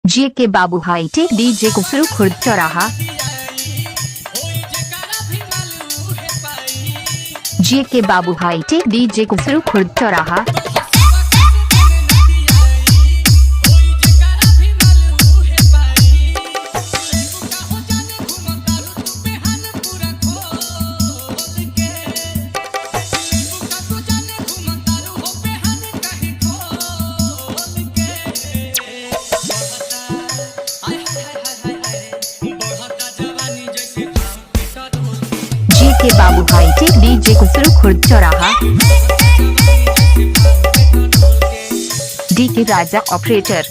जे के बाबू हाईटेक डीजे कुफरू खुर्द चौराहा। जे के बाबू हाईटेक डीजे कुफरू खुर्द चौराहा। जे के बाबू हाईटेक डीजे कुफरू खुर्द चौराहा। डी के राजा ऑपरेटर।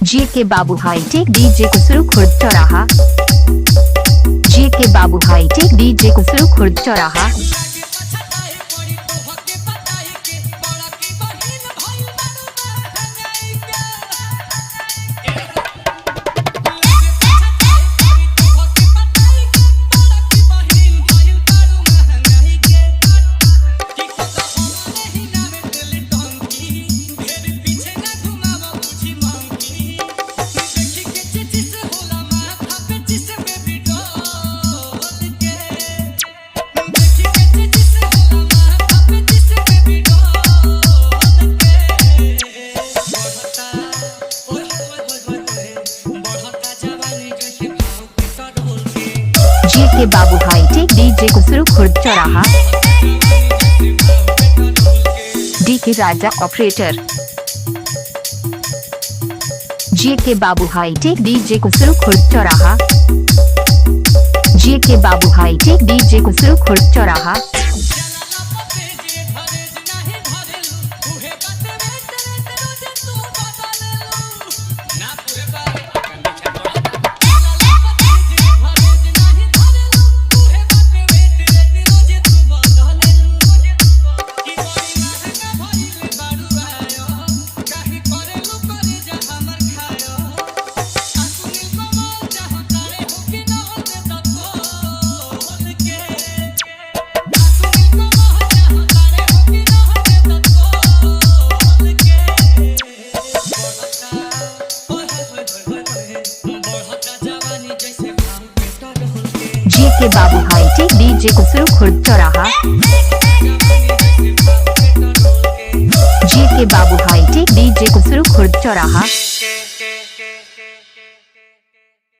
जे के बाबू हाईटेक डीजे कुफरू खुर्द चौराहा। जे के बाबू हाईटेक डीजे कुफरू खुर्द चौराहा। जे के बाबू हाईटेक डीजे कुफरू खुर्द चौराहा। डी के राजा ऑपरेटर। जे के बाबू हाईटेक डीजे कुफरू खुर्द चौराहा। जे के बाबू हाईटेक डीजे कुफरू खुर्द चौराहा। जे के बाबू हाईटेक डीजे कुफरू खुर्द चौराहा। जे के बाबू हाईटेक डीजे कुफरू खुर्द चौराहा।